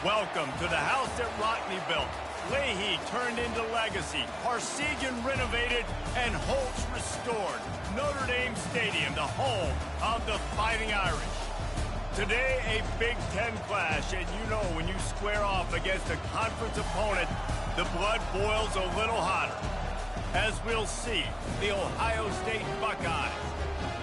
Welcome to the house that Rockney built. Leahy turned into legacy. Parsegian renovated and Holtz restored. Notre Dame Stadium, the home of the Fighting Irish. Today, a Big Ten clash, and you know when you square off against a conference opponent, the blood boils a little hotter. As we'll see, the Ohio State Buckeyes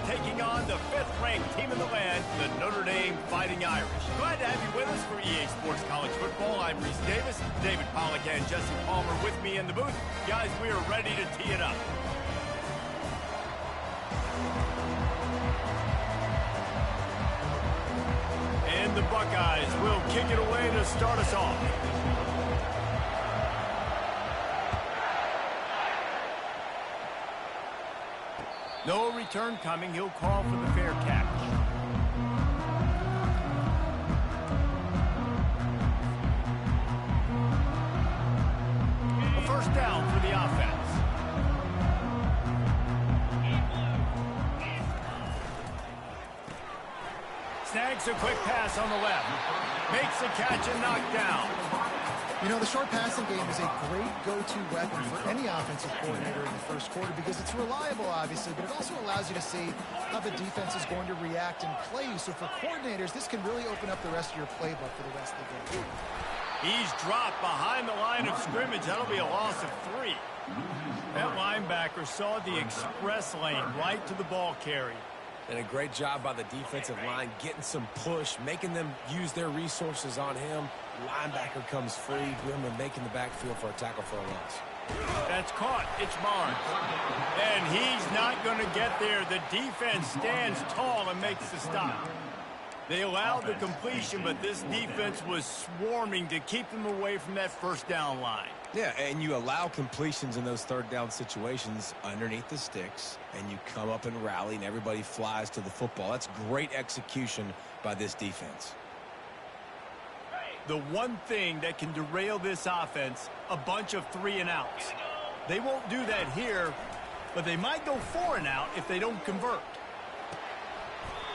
taking on the 5th-ranked team in the land, the Notre Dame Fighting Irish. Glad to have you with us for EA Sports College Football. I'm Reese Davis, David Pollack and Jesse Palmer with me in the booth. Guys, we are ready to tee it up. And the Buckeyes will kick it away to start us off. No return coming. He'll call for the fair catch. A first down for the offense. Snags a quick pass on the left. Makes the catch and knocked down. You know, the short passing game is a great go-to weapon for any offensive coordinator in the first quarter because it's reliable, obviously, but it also allows you to see how the defense is going to react and play you. So for coordinators, this can really open up the rest of your playbook for the rest of the game. He's dropped behind the line of scrimmage. That'll be a loss of 3. That linebacker saw the express lane right to the ball carrier. And a great job by the defensive line getting some push, making them use their resources on him. Linebacker comes free, Grimmer making the backfield for a tackle for a loss. That's caught. It's Barnes. And he's not going to get there. The defense stands tall and makes the stop. They allowed the completion, but this defense was swarming to keep them away from that first down line. Yeah, and you allow completions in those third down situations underneath the sticks, and you come up and rally, and everybody flies to the football. That's great execution by this defense. The one thing that can derail this offense, a bunch of 3-and-outs. They won't do that here, but they might go 4-and-out if they don't convert.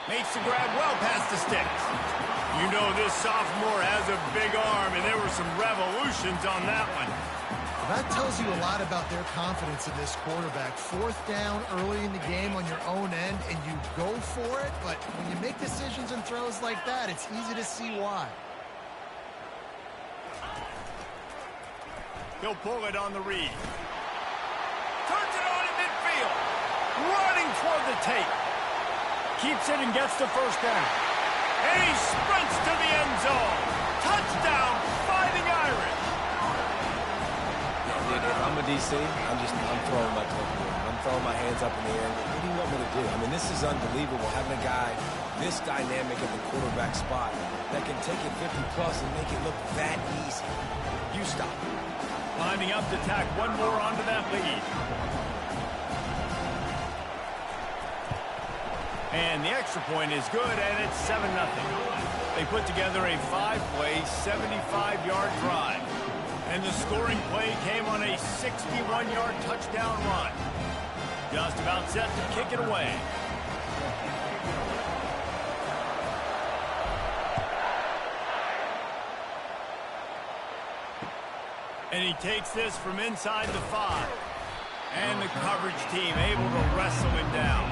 Makes the grab well past the sticks. You know this sophomore has a big arm, and there were some revolutions on that one. That tells you a lot about their confidence in this quarterback. 4th down early in the game on your own end, and you go for it, but when you make decisions and throws like that, it's easy to see why. He'll pull it on the read. Turns it on in midfield. Running toward the tape. Keeps it and gets the first down. And he sprints to the end zone. Touchdown, Fighting Irish. Yeah, dude, if I'm a DC, I'm throwing my clipboard. I'm throwing my hands up in the air. What do you want me to do? I mean, this is unbelievable, having a guy this dynamic at the quarterback spot that can take it 50-plus and make it look that easy. You stop. Lining up to tack one more onto that lead. And the extra point is good, and it's 7-0. They put together a 5-play, 75-yard drive. And the scoring play came on a 61-yard touchdown run. Just about set to kick it away. And he takes this from inside the 5. And the coverage team able to wrestle him down.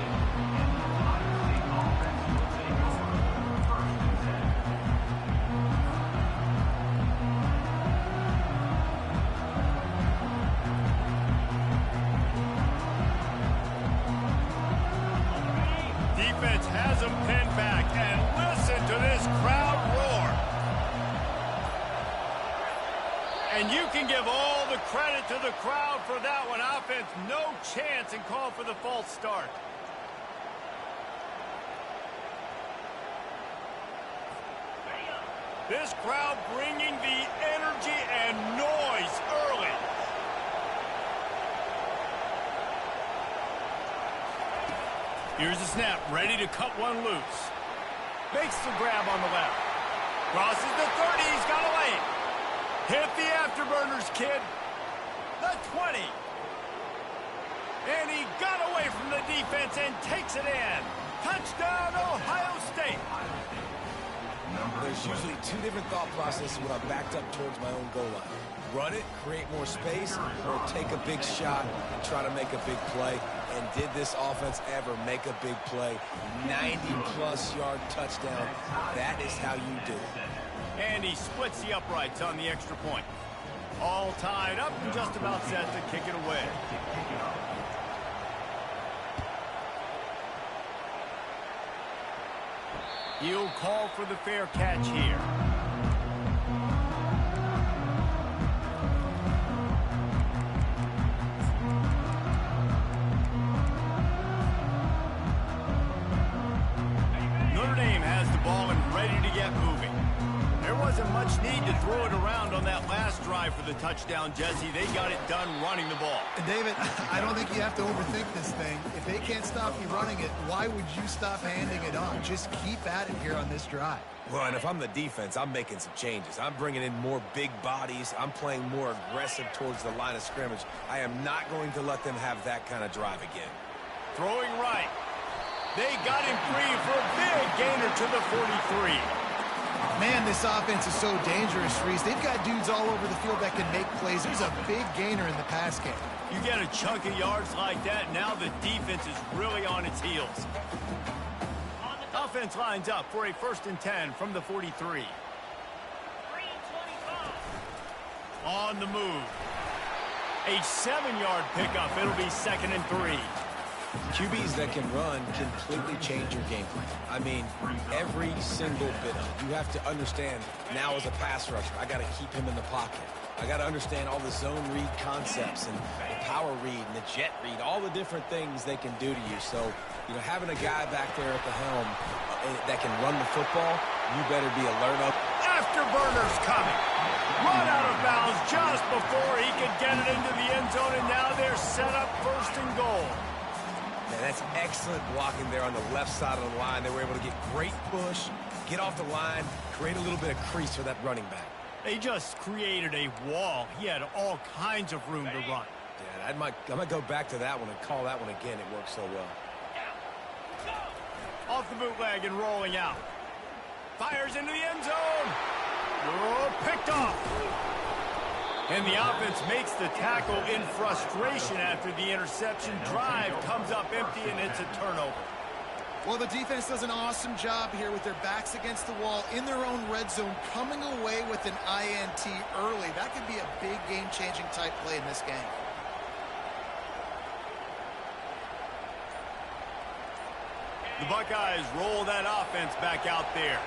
Defense has him pinned back, and listen to this crowd roar. And you can give all the credit to the crowd for that one. Offense, no chance, and call for the false start. This crowd bringing the energy and noise early. Here's the snap, ready to cut one loose. Makes the grab on the left. Crosses the 30, he's got a lane. Hit the afterburners, kid. The 20. And he got away from the defense and takes it in. Touchdown, Ohio State. There's usually two different thought processes when I'm backed up towards my own goal line. Run it, create more space, or take a big shot and try to make a big play. And did this offense ever make a big play? 90-plus yard touchdown. That is how you do it. And he splits the uprights on the extra point. All tied up and just about set to kick it away. He'll call for the fair catch here. Notre Dame has the ball and ready to get moving. There wasn't much need to throw it around on that last drive for the touchdown, Jesse. They got it done running the ball. And David, I don't think you have to overthink this thing. If they can't stop you running it, why would you stop handing it on? Just keep at it here on this drive. Well, and if I'm the defense, I'm making some changes. I'm bringing in more big bodies. I'm playing more aggressive towards the line of scrimmage. I am not going to let them have that kind of drive again. Throwing right. They got him free for a big gainer to the 43. Man, this offense is so dangerous, Reese. They've got dudes all over the field that can make plays. There's a big gainer in the pass game. You get a chunk of yards like that, now the defense is really on its heels. Offense lines up for a 1st and 10 from the 43. On the move. A 7-yard pickup. It'll be 2nd and 3. QBs that can run completely change your game plan. I mean, every single bit of it. You have to understand, now as a pass rusher, I got to keep him in the pocket. I got to understand all the zone read concepts and the power read and the jet read, all the different things they can do to you. So, you know, having a guy back there at the helm that can run the football, you better be alert up. Afterburner's coming. Run out of bounds just before he could get it into the end zone, and now they're set up 1st and goal. Man, that's excellent blocking there on the left side of the line. They were able to get great push, get off the line, create a little bit of crease for that running back. They just created a wall. He had all kinds of room to run. Yeah, I might go back to that one and call that one again. It worked so well. Off the bootleg and rolling out. Fires into the end zone. Oh, picked off. And the offense makes the tackle in frustration after the interception. Drive comes up empty, and it's a turnover. Well, the defense does an awesome job here with their backs against the wall in their own red zone, coming away with an INT early. That could be a big game-changing type play in this game. The Buckeyes roll that offense back out there.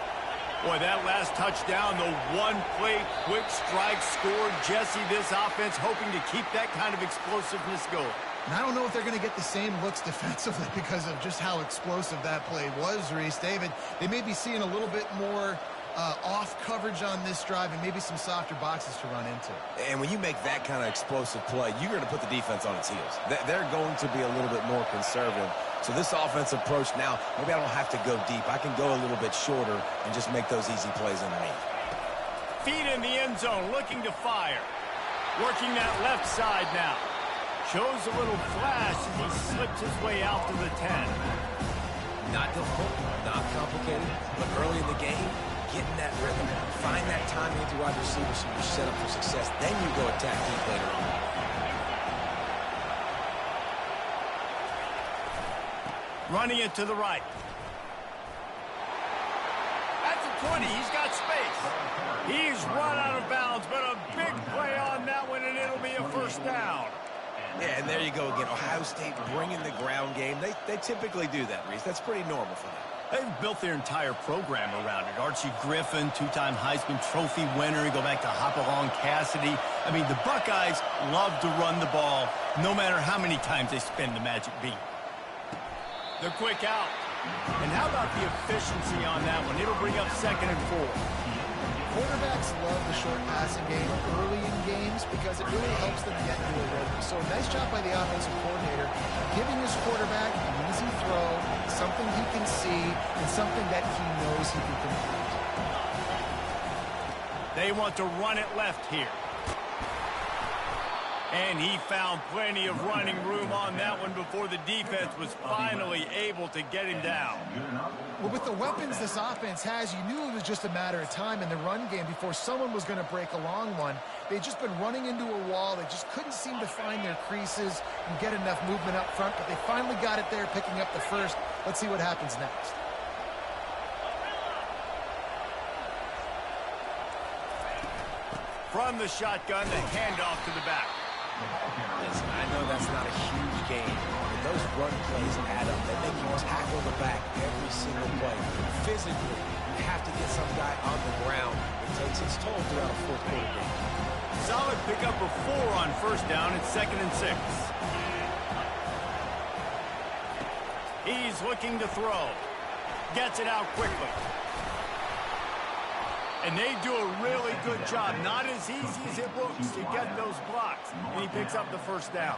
Boy, that last touchdown, the one-play quick strike scored. Jesse, this offense hoping to keep that kind of explosiveness going. And I don't know if they're going to get the same looks defensively because of just how explosive that play was, Reese. David, they may be seeing a little bit more off coverage on this drive and maybe some softer boxes to run into. And when you make that kind of explosive play, you're going to put the defense on its heels. They're going to be a little bit more conservative. So this offensive approach now, maybe I don't have to go deep. I can go a little bit shorter and just make those easy plays underneath. Feet in the end zone, looking to fire. Working that left side now. Shows a little flash as he slips his way out to the 10. Not difficult, not complicated, but early in the game, getting that rhythm, find that timing with your wide receivers so you're set up for success. Then you go attack deep later on. Running it to the right. At the 20, he's got space. He's run out of bounds, but a big play on that one, and it'll be a 1st down. Yeah, and there you go again. Ohio State bringing the ground game. They typically do that, Reese. That's pretty normal for them. They've built their entire program around it. Archie Griffin, 2-time Heisman Trophy winner. You go back to Hopalong Cassidy. I mean, the Buckeyes love to run the ball, no matter how many times they spin the magic beat. They're quick out. And how about the efficiency on that one? It'll bring up 2nd and 4. Quarterbacks love the short passing game early in games because it really helps them get into a rhythm. So nice job by the offensive coordinator, giving his quarterback an easy throw, something he can see, and something that he knows he can complete. They want to run it left here. And he found plenty of running room on that one before the defense was finally able to get him down. Well, with the weapons this offense has, you knew it was just a matter of time in the run game before someone was going to break a long one. They'd just been running into a wall. They just couldn't seem to find their creases and get enough movement up front, but they finally got it there, picking up the first. Let's see what happens next. From the shotgun, the handoff to the back. Listen, I know that's not a huge game, but those run plays add up. They make you tackle the back every single play. Physically, you have to get some guy on the ground. It takes its toll throughout a fourth quarter game. Solid pickup of 4 on first down. It's 2nd and 6. He's looking to throw. Gets it out quickly. And they do a really good job. Not as easy as it looks to get those blocks. And he picks up the first down.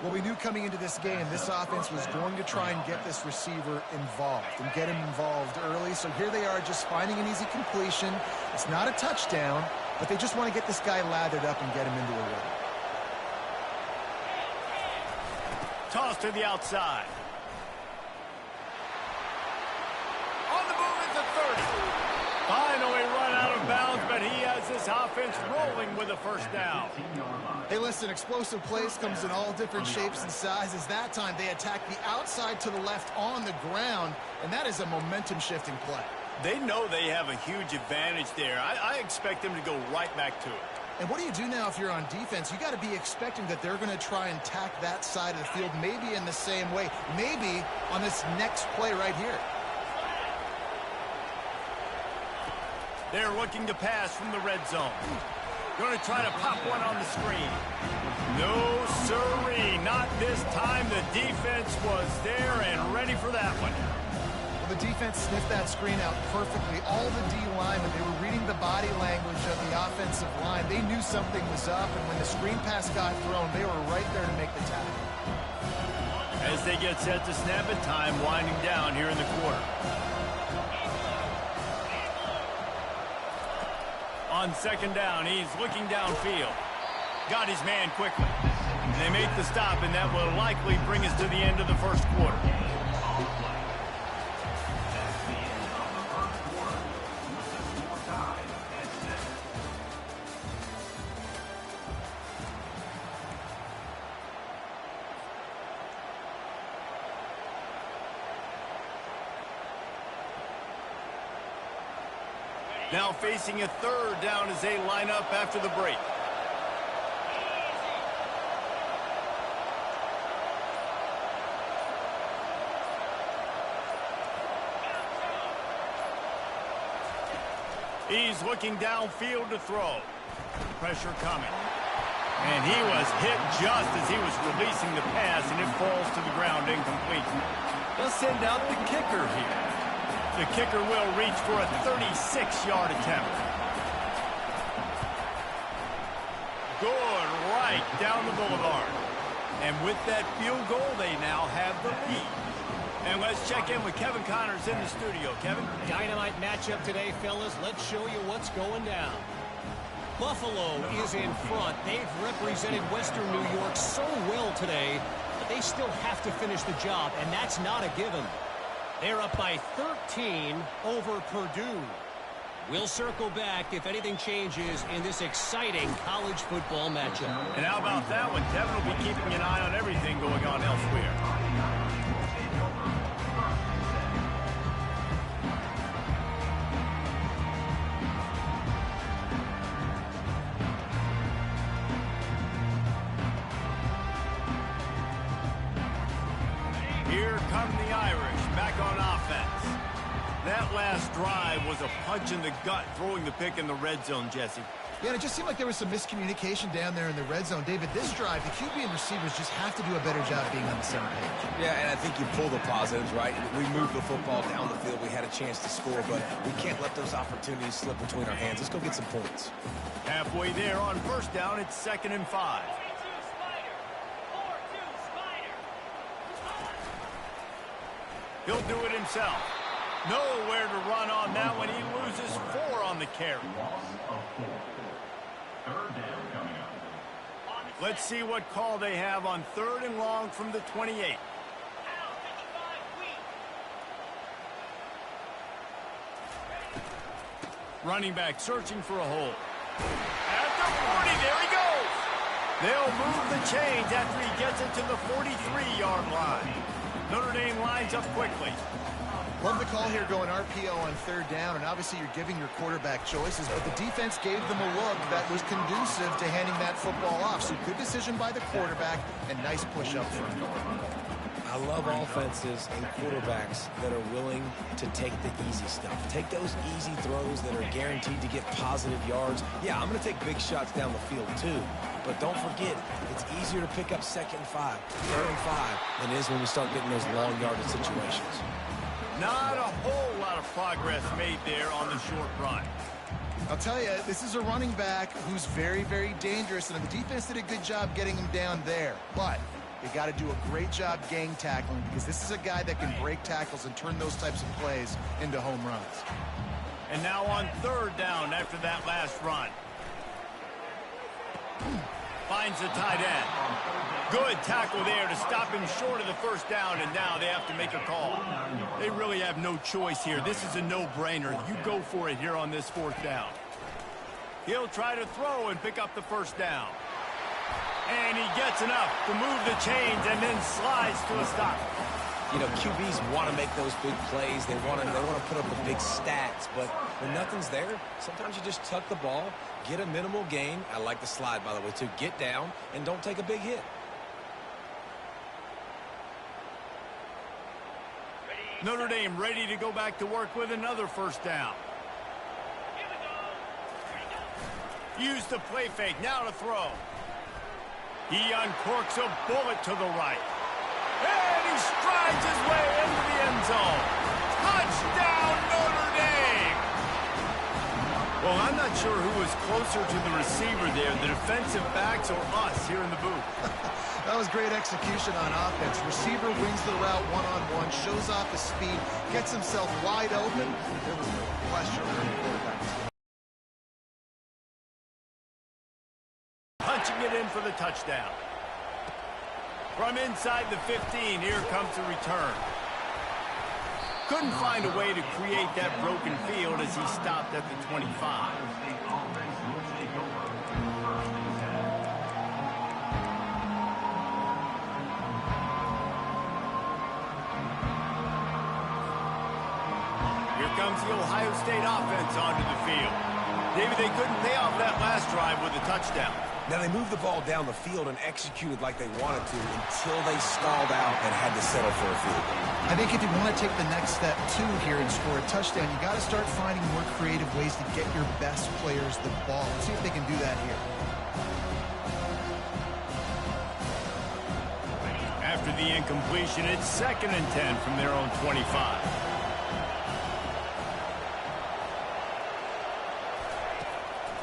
Well, we knew coming into this game, this offense was going to try and get this receiver involved and get him involved early. So here they are just finding an easy completion. It's not a touchdown, but they just want to get this guy lathered up and get him into a rhythm. Toss to the outside. On the move at the 30. Finally run out of bounds, but he has this offense rolling with a first down. Hey, listen, explosive plays comes in all different shapes and sizes. That time they attack the outside to the left on the ground, and that is a momentum-shifting play. They know they have a huge advantage there. I expect them to go right back to it. And what do you do now if you're on defense? You got to be expecting that they're going to try and tack that side of the field, maybe in the same way, maybe on this next play right here. They're looking to pass from the red zone. Going to try to pop one on the screen. No, sirree. Not this time. The defense was there and ready for that one. Well, the defense sniffed that screen out perfectly. All the D linemen, they were reading the body language of the offensive line. They knew something was up, and when the screen pass got thrown, they were right there to make the tackle. As they get set to snap it, time winding down here in the quarter. On second down, he's looking downfield. Got his man quickly. They make the stop, and that will likely bring us to the end of the first quarter. Now facing a third down as they line up after the break. He's looking downfield to throw. Pressure coming. And he was hit just as he was releasing the pass, and it falls to the ground incomplete. They'll send out the kicker here. The kicker will reach for a 36-yard attempt. Good, right down the boulevard. And with that field goal, they now have the lead. And let's check in with Kevin Connors in the studio. Kevin? Dynamite matchup today, fellas. Let's show you what's going down. Buffalo is in front. They've represented Western New York so well today, but they still have to finish the job, and that's not a given. They're up by 13 over Purdue. We'll circle back if anything changes in this exciting college football matchup. And how about that one? Kevin will be keeping an eye on everything going on elsewhere. Here come the Irish back on offense. That last drive was a punch in the gut, throwing the pick in the red zone, Jesse. Yeah, and it just seemed like there was some miscommunication down there in the red zone. David, this drive, the QB and receivers just have to do a better job being on the same page. Yeah, and I think you pull the positives, right? We moved the football down the field. We had a chance to score, but we can't let those opportunities slip between our hands. Let's go get some points. Halfway there on first down, it's 2nd and 5. He'll do it himself. Nowhere to run on that one. He loses 4 on the carry. Let's see what call they have on 3rd and long from the 28. Running back searching for a hole. At the 40, there he goes. They'll move the chains after he gets it to the 43-yard line. Notre Dame lines up quickly. Love the call here going RPO on 3rd down, and obviously you're giving your quarterback choices, but the defense gave them a look that was conducive to handing that football off. So good decision by the quarterback and nice push up front. I love offenses and quarterbacks that are willing to take the easy stuff. Take those easy throws that are guaranteed to get positive yards. Yeah, I'm going to take big shots down the field too. But don't forget, it's easier to pick up 2nd and 5, 3rd and 5 than it is when we start getting those long yardage situations. Not a whole lot of progress made there on the short run. I'll tell you, this is a running back who's very, very dangerous, and the defense did a good job getting him down there. But you got to do a great job gang tackling, because this is a guy that can break tackles and turn those types of plays into home runs. And now on 3rd down after that last run. Finds the tight end. Good tackle there to stop him short of the 1st down, and now they have to make a call. They really have no choice here. This is a no-brainer. You go for it here on this 4th down. He'll try to throw and pick up the 1st down. And he gets enough to move the chains and then slides to a stop. You know, QBs want to make those big plays. They want to put up the big stats. But when nothing's there, sometimes you just tuck the ball, get a minimal gain. I like the slide, by the way, too. Get down and don't take a big hit. Notre Dame ready to go back to work with another 1st down. Use the play fake. Now to throw. He uncorks a bullet to the right. And he strides his way into the end zone. Touchdown, Notre Dame! Well, I'm not sure who was closer to the receiver there, the defensive backs or us here in the booth. That was great execution on offense. Receiver wins the route one-on-one, shows off his speed, gets himself wide open. There was no question on the quarterback. Punching it in for the touchdown. From inside the 15, here comes the return. Couldn't find a way to create that broken field as he stopped at the 25. Here comes the Ohio State offense onto the field. David, they couldn't pay off that last drive with a touchdown. Now, they moved the ball down the field and executed like they wanted to until they stalled out and had to settle for a field goal. I think if you want to take the next step, too, here and score a touchdown, you got to start finding more creative ways to get your best players the ball. Let's see if they can do that here. After the incompletion, it's 2nd and 10 from their own 25.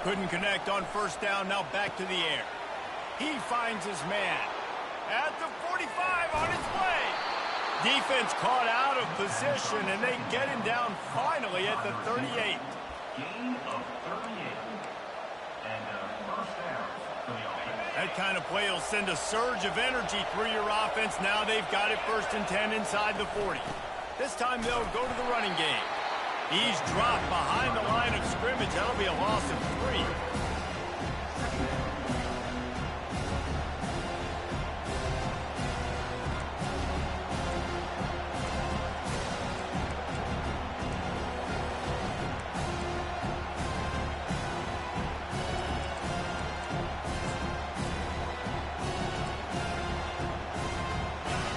Couldn't connect on 1st down, now back to the air. He finds his man. At the 45, on his way. Defense caught out of position, and they get him down finally at the 38. Gain of 38. And 1st down for the offense. That kind of play will send a surge of energy through your offense. Now they've got it 1st and 10 inside the 40. This time they'll go to the running game. He's dropped behind the line of scrimmage. That'll be a loss of 3.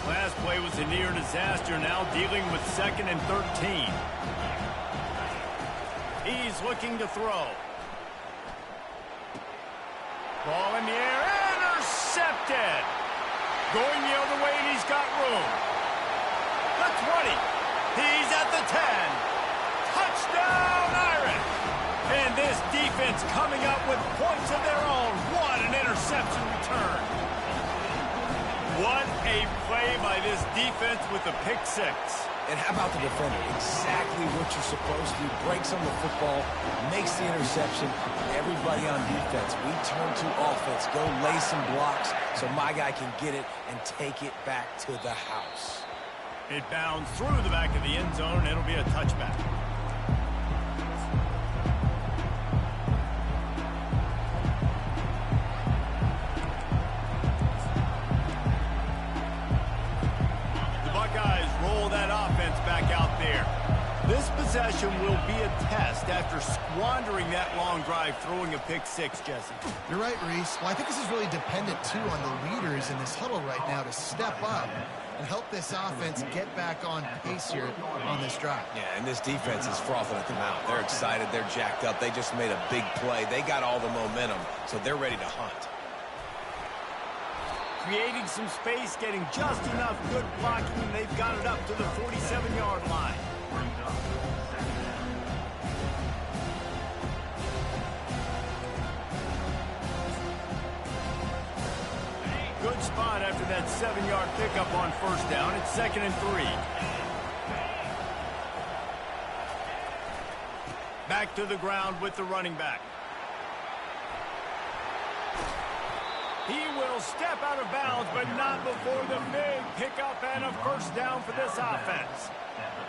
Last play was a near disaster. Now dealing with 2nd and 13. He's looking to throw. Ball in the air, intercepted. Going the other way, and he's got room. The 20. He's at the 10. Touchdown, Irish. And this defense coming up with points of their own. What an interception return. What a play by this defense with the pick 6. And how about the defender? Exactly what you're supposed to. Breaks on the football, makes the interception. Everybody on defense, we turn to offense. Go lay some blocks so my guy can get it and take it back to the house. It bounds through the back of the end zone. It'll be a touchback. Roll that offense back out there. This possession will be a test after squandering that long drive, throwing a pick six, Jesse. You're right, Reese. Well, I think this is really dependent, too, on the leaders in this huddle right now to step up and help this offense get back on pace here on this drive. Yeah, and this defense is frothing at the mouth. They're excited. They're jacked up. They just made a big play. They got all the momentum, so they're ready to hunt. Creating some space, getting just enough good blocking, and they've got it up to the 47-yard line. Good spot after that 7-yard pickup on first down. It's 2nd and 3. Back to the ground with the running back. He will step out of bounds, but not before the big pickup and a first down for this offense.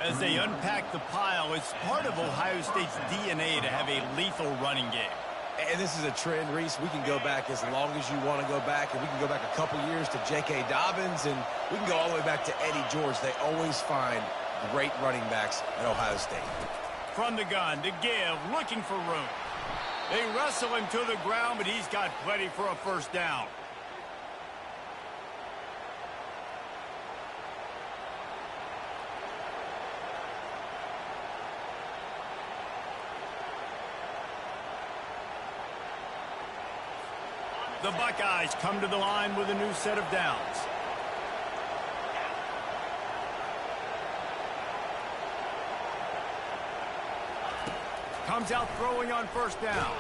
As they unpack the pile, it's part of Ohio State's DNA to have a lethal running game. And this is a trend, Reese. We can go back as long as you want to go back, and we can go back a couple years to J.K. Dobbins, and we can go all the way back to Eddie George. They always find great running backs at Ohio State. From the gun to give, looking for room. They wrestle him to the ground, but he's got plenty for a first down. The Buckeyes come to the line with a new set of downs. Comes out throwing on first down.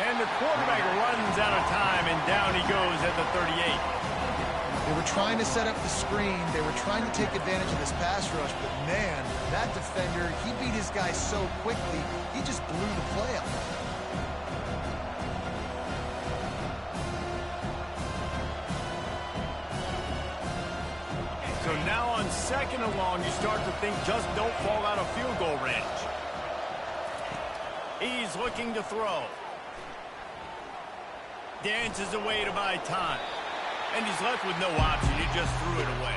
And the quarterback runs out of time, and down he goes at the 38. They were trying to set up the screen. They were trying to take advantage of this pass rush, but man, that defender, he beat his guy so quickly, he just blew the play up. So now on 2nd and long, you start to think just don't fall out of field goal range. He's looking to throw. Dances away to buy time. And he's left with no option. He just threw it away.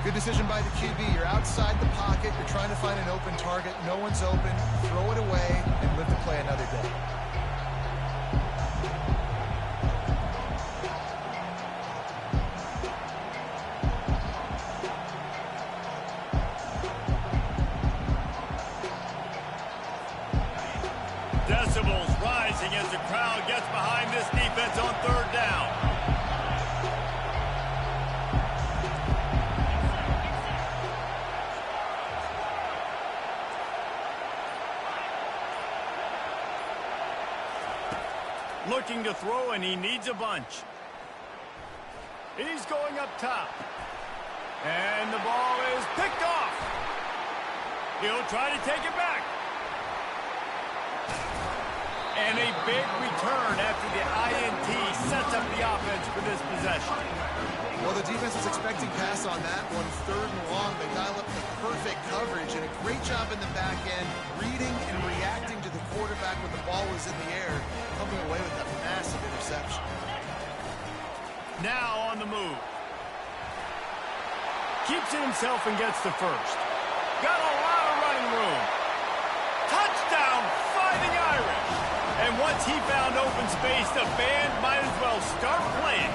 Good decision by the QB. You're outside the pocket. You're trying to find an open target. No one's open. Throw it away and live to play another day. Decibels rising as the crowd gets behind this defense on 3rd down. Looking to throw, and he needs a bunch. He's going up top. And the ball is picked off. He'll try to take it back. And a big return after the INT sets up the offense for this possession. Well, the defense was expecting pass on that one. 3rd and long, they dial up the perfect coverage, and a great job in the back end, reading and reacting to the quarterback when the ball was in the air, coming away with a massive interception. Now on the move. Keeps it himself and gets the first. Got a lot of running room. Touchdown, Fighting Irish. And once he found open space, the band might as well start playing.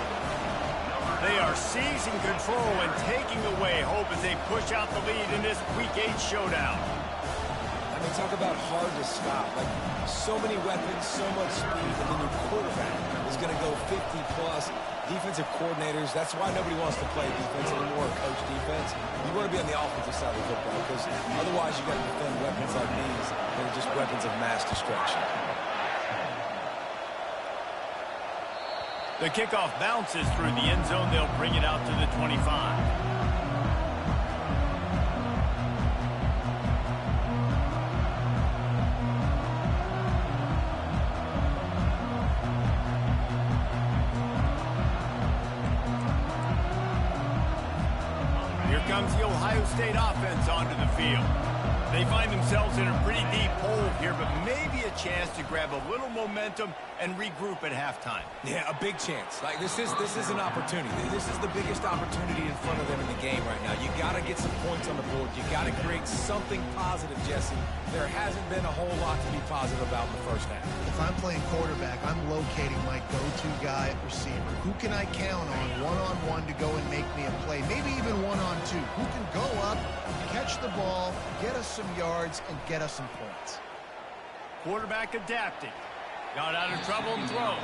They are seizing control and taking away hope as they push out the lead in this Week 8 showdown. I mean, talk about hard to stop. Like, so many weapons, so much speed, and then your quarterback is going to go 50-plus. Defensive coordinators, that's why nobody wants to play defense anymore, coach defense. You want to be on the offensive side of the football because otherwise you got to defend weapons like these that are just weapons of mass destruction. The kickoff bounces through the end zone. They'll bring it out to the 25. Here comes the Ohio State offense onto the field. They find themselves in a pretty deep hole here, but maybe a chance to grab a little momentum and regroup at halftime. Yeah, a big chance. Like this is an opportunity. This is the biggest opportunity in front of them in the game right now. You got to get some points on the board. You got to create something positive, Jesse. There hasn't been a whole lot to be positive about in the first half. If I'm playing quarterback, I'm locating my go-to guy at receiver. Who can I count on one-on-one to go and make me a play? Maybe even one-on-two. Who can go up, catch the ball, get us some yards, and get us some points? Quarterback adapting. Got out of trouble and throws.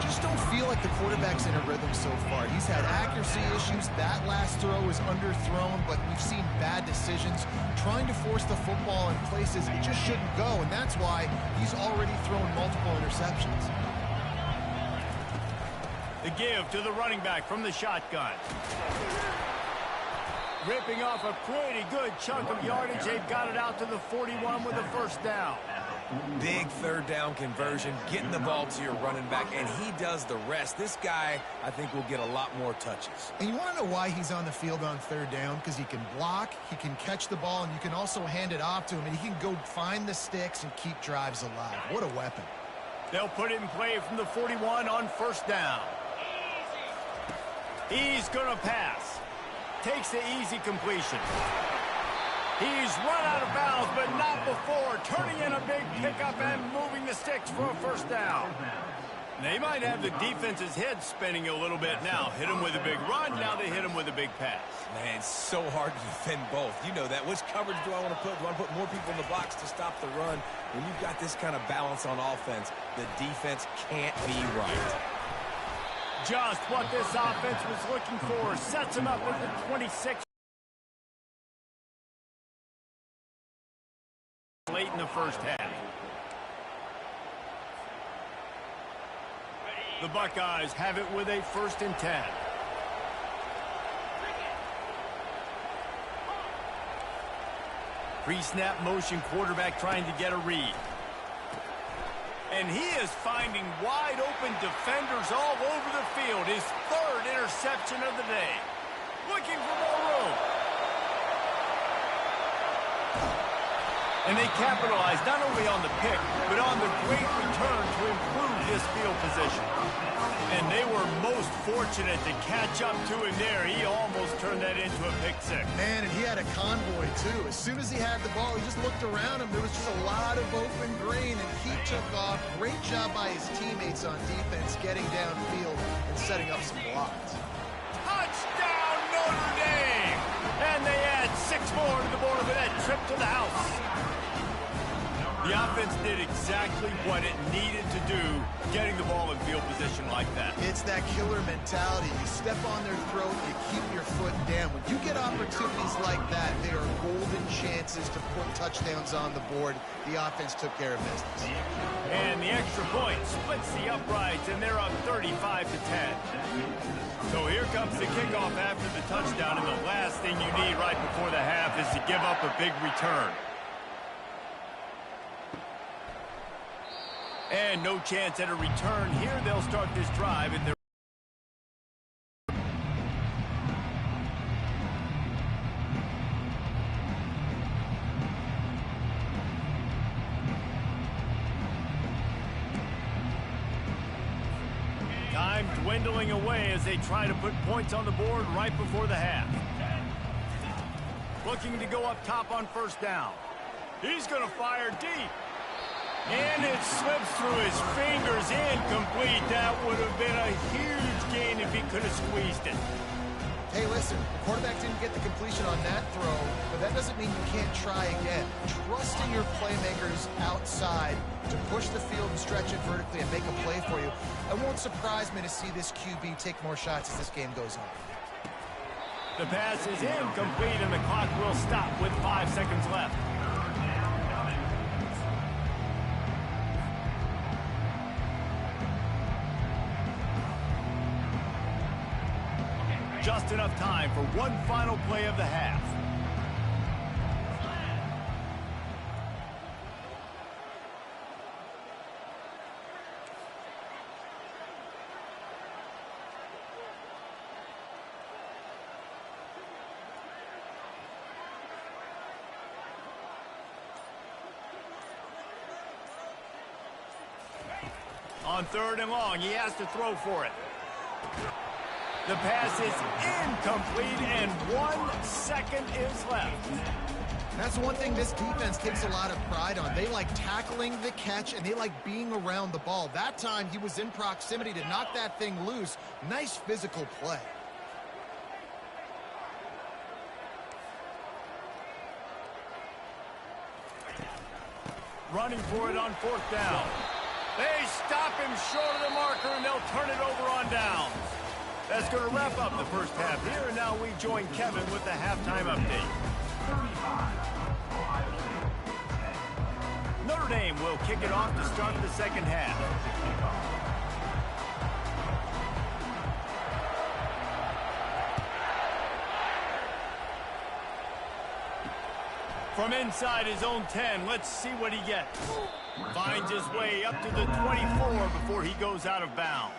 Just don't feel like the quarterback's in a rhythm so far. He's had accuracy issues. That last throw is underthrown, but we've seen bad decisions. Trying to force the football in places it just shouldn't go, and that's why he's already thrown multiple interceptions. The give to the running back from the shotgun. Ripping off a pretty good chunk of yardage. They've got it out to the 41 with a first down. Big third down conversion, getting the ball to your running back, and he does the rest. This guy, I think, will get a lot more touches. And you want to know why he's on the field on third down? Because he can block, he can catch the ball, and you can also hand it off to him, and he can go find the sticks and keep drives alive. What a weapon. They'll put it in play from the 41 on first down. He's going to pass. Takes the easy completion. He's run out of bounds, but not before. Turning in a big pickup and moving the sticks for a first down. They might have the defense's head spinning a little bit now. Hit him with a big run, now they hit him with a big pass. Man, it's so hard to defend both. You know that. Which coverage do I want to put? Do I want to put more people in the box to stop the run? When you've got this kind of balance on offense, the defense can't be right. Just what this offense was looking for. Sets him up at the 26. Late in the first half. The Buckeyes have it with a 1st and 10. Pre-snap motion quarterback trying to get a read. And he is finding wide open defenders all over the field. His 3rd interception of the day. Looking for more room. And they capitalized not only on the pick, but on the great return to improve this field position. And they were most fortunate to catch up to him there. He almost turned that into a pick six. Man, and he had a convoy, too. As soon as he had the ball, he just looked around him. There was just a lot of open green, and he took off. Great job by his teammates on defense, getting downfield and setting up some blocks. Touchdown, Notre Dame! And they add 6 more to the board with that trip to the house. The offense did exactly what it needed to do, getting the ball in field position like that. It's that killer mentality. You step on their throat, you keep your foot down. When you get opportunities like that, they are golden chances to put touchdowns on the board. The offense took care of business. And the extra point splits the uprights, and they're up 35 to 10. So here comes the kickoff after the touchdown, and the last thing you need right before the half is to give up a big return. And no chance at a return here. They'll start this drive at their... Time dwindling away as they try to put points on the board right before the half. Looking to go up top on first down. He's going to fire deep. And it slips through his fingers, incomplete. That would have been a huge gain if he could have squeezed it. Hey, listen, the quarterback didn't get the completion on that throw, but that doesn't mean you can't try again. Trust in your playmakers outside to push the field and stretch it vertically and make a play for you. It won't surprise me to see this QB take more shots as this game goes on. The pass is incomplete, and the clock will stop with 5 seconds left. Just enough time for one final play of the half. On 3rd and long, he has to throw for it. The pass is incomplete, and 1 second is left. That's one thing this defense takes a lot of pride on. They like tackling the catch, and they like being around the ball. That time, he was in proximity to knock that thing loose. Nice physical play. Running for it on 4th down. They stop him short of the marker, and they'll turn it over on downs. That's going to wrap up the first half here, and now we join Kevin with the halftime update. Notre Dame will kick it off to start the second half. From inside his own 10, let's see what he gets. Finds his way up to the 24 before he goes out of bounds.